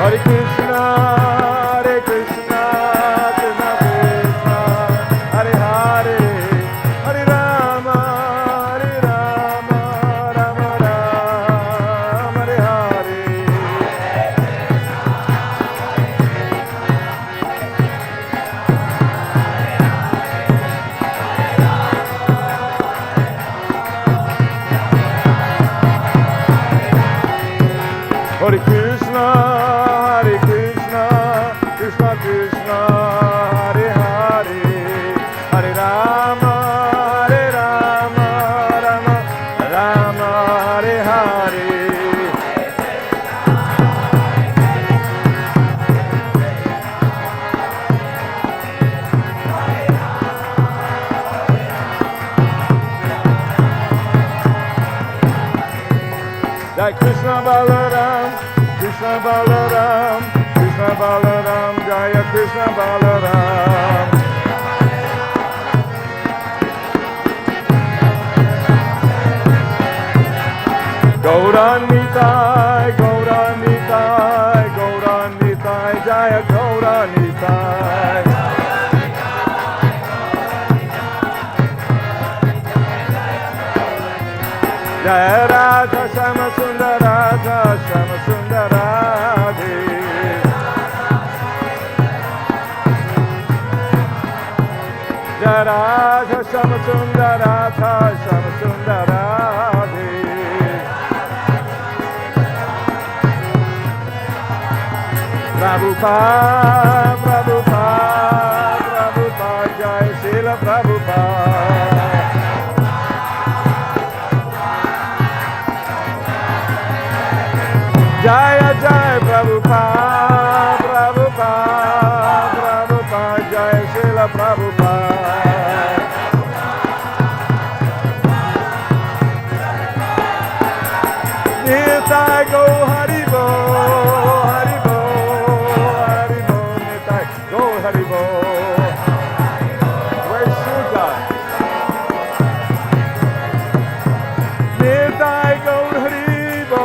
Hare Krishna, Hare Krishna, Krishna Krishna, Hare Hare, Hare Rama, Rama Rama, Hare Hare. Hare Krishna, Hare Krishna, Krishna Krishna, Hare Hare, Hare Rama, Rama Rama, Hare Hare. Jai Krishna Balaram, Krishna Balaram, Krishna Balaram, Jaya Krishna Balaram. Gauranitai, Gauranitai, Gauranitai, Jaya Gauranitai. Jaya Radha Shama Sundarada, Shama Sundarade. Jaya Radha Shama Sundarada, Shama Sundarade. Prabhupada, Prabhupada, Prabhupada, Jaya Srila Prabhupada. Jaya Jaya Prabhupada, Prabhupada, Prabhupada, Jaya Srila Prabhupada. Nitai Go Haribo, Haribo, Haribo, Nitai Go Haribo. Where's Shuka? Nitai Go Haribo.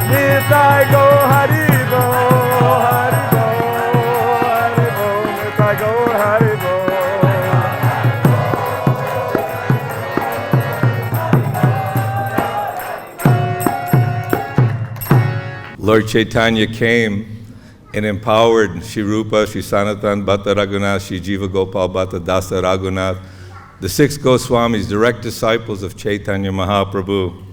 Nitai Go Haribo, Haribo, Haribo, Nitai Go Haribo. Lord Chaitanya came and empowered Shri Rupa, Shri Sanatan, Bhatta Raghunath, Shri Jiva Gopal Bhatta Dasa Raghunath, the 6 Goswamis, direct disciples of Chaitanya Mahaprabhu.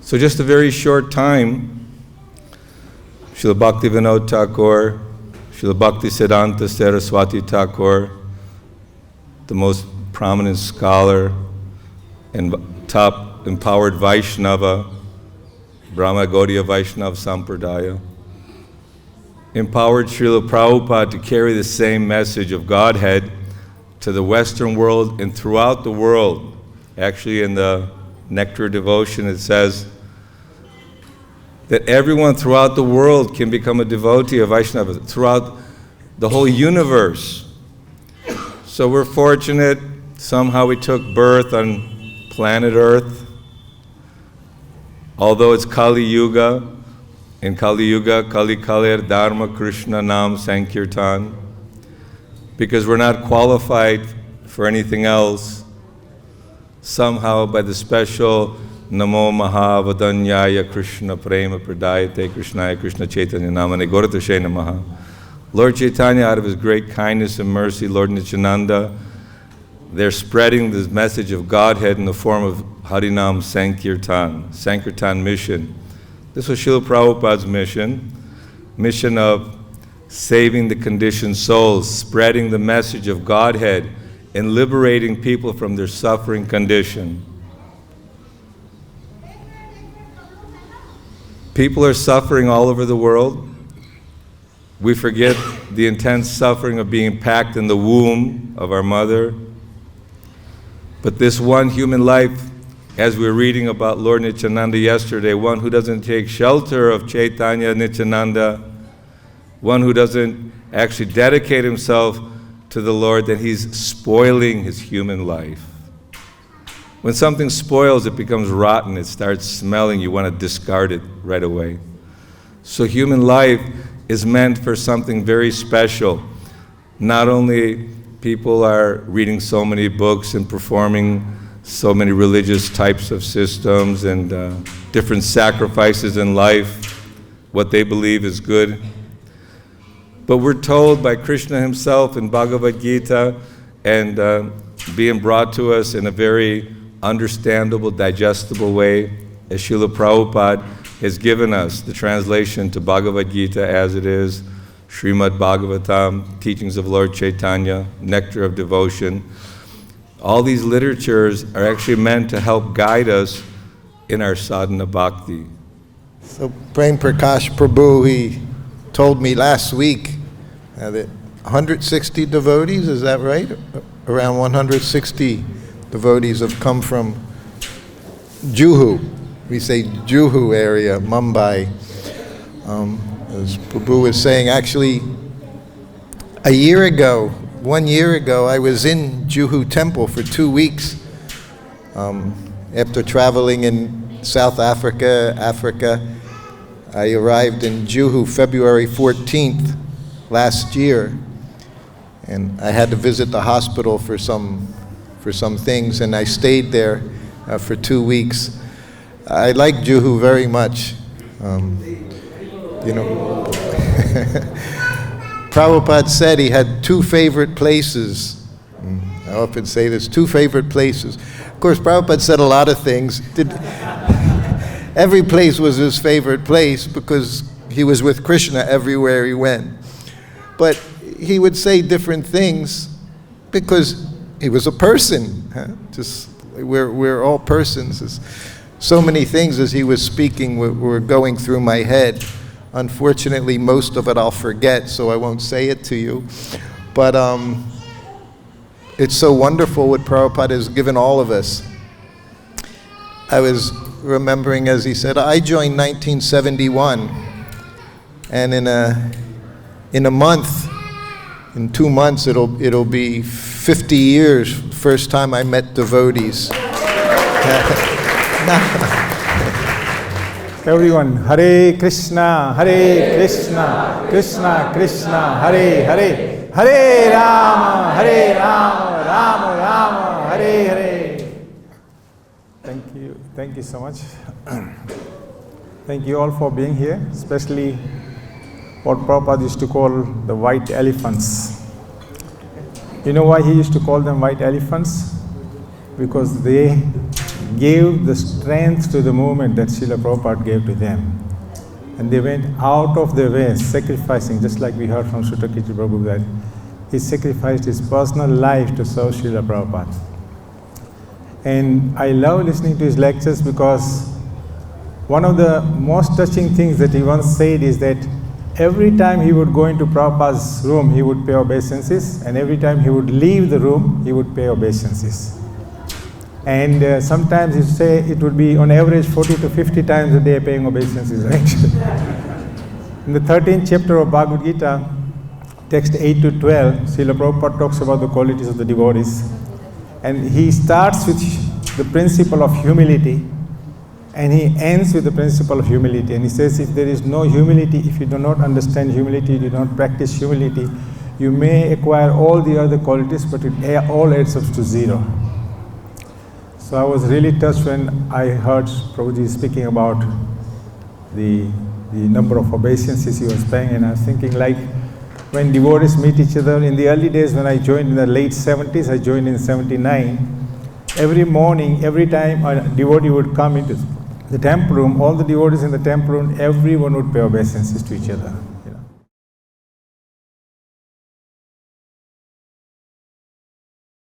So just a very short time, Srila Bhaktivinoda Thakur, Srila Bhaktisiddhanta Saraswati Thakur, the most prominent scholar and top empowered Vaishnava, Brahma Gaudiya Vaishnava Sampradaya, empowered Srila Prabhupada to carry the same message of Godhead to the Western world and throughout the world. Actually, in the Nectar Devotion, it says that everyone throughout the world can become a devotee of Vaishnava, throughout the whole universe. So we're fortunate, somehow we took birth on planet Earth. Although it's Kali Yuga, in Kali Yuga, Kali Kalir Dharma Krishna Nam Sankirtan, because we're not qualified for anything else, somehow by the special Namo Mahavadanyaya Krishna Prema Pradayate Krishnaya Krishna Chaitanya Namane Gauratashe Namaha. Lord Chaitanya, out of his great kindness and mercy, Lord Nityananda, they're spreading this message of Godhead in the form of Harinam Sankirtan mission. This was Srila Prabhupada's mission of saving the conditioned souls, spreading the message of Godhead, and liberating people from their suffering condition. People are suffering all over the world. We forget the intense suffering of being packed in the womb of our mother. But this one human life, as we were reading about Lord Nityananda yesterday, one who doesn't take shelter of Chaitanya Nityananda, one who doesn't actually dedicate himself to the Lord, then he's spoiling his human life. When something spoils, it becomes rotten, it starts smelling, you want to discard it right away. So human life is meant for something very special. Not only people are reading so many books and performing so many religious types of systems and different sacrifices in life, what they believe is good. But we're told by Krishna himself in Bhagavad-Gita and being brought to us in a very understandable, digestible way, as Srila Prabhupada has given us the translation to Bhagavad-Gita as it is, Srimad Bhagavatam, Teachings of Lord Chaitanya, Nectar of Devotion. All these literatures are actually meant to help guide us in our sadhana bhakti. So Prem Prakash Prabhu, he told me last week that 160 devotees, is that right? Around 160 devotees have come from Juhu. We say Juhu area, Mumbai. As Prabhu was saying, actually, 1 year ago, I was in Juhu Temple for 2 weeks. After traveling in South Africa, I arrived in Juhu February 14th last year, and I had to visit the hospital for some things, and I stayed there for 2 weeks. I like Juhu very much. Prabhupada said he had 2 favorite places. I often say this, 2 favorite places. Of course, Prabhupada said a lot of things. Every place was his favorite place because he was with Krishna everywhere he went. But he would say different things because he was a person. Just we're all persons. There's so many things as he was speaking were going through my head. Unfortunately, most of it I'll forget, so I won't say it to you. But it's so wonderful what Prabhupada has given all of us. I was remembering, as he said, I joined 1971, and in a month, in 2 months, it'll be 50 years. First time I met devotees. Everyone, Hare Krishna, Krishna Krishna, Hare Hare, Hare Rama, Rama Rama, Hare Hare. Thank you so much. Thank you all for being here, especially what Prabhupada used to call the white elephants. You know why he used to call them white elephants? Because they gave the strength to the movement that Srila Prabhupada gave to them. And they went out of their way, sacrificing, just like we heard from Sutakichi Prabhu, that he sacrificed his personal life to serve Srila Prabhupada. And I love listening to his lectures because one of the most touching things that he once said is that every time he would go into Prabhupada's room, he would pay obeisances, and every time he would leave the room, he would pay obeisances. And sometimes you say it would be on average 40 to 50 times a day paying obeisances, right? In the 13th chapter of Bhagavad-Gita, text 8 to 12, Srila Prabhupada talks about the qualities of the devotees. And he starts with the principle of humility, and he ends with the principle of humility. And he says, if there is no humility, if you do not understand humility, you do not practice humility, you may acquire all the other qualities, but it all adds up to zero. So I was really touched when I heard Prabhuji speaking about the number of obeisances he was paying, and I was thinking, like, when devotees meet each other, in the early days when I joined in the late 70s, I joined in 79, every morning, every time a devotee would come into the temple room, all the devotees in the temple room, everyone would pay obeisances to each other.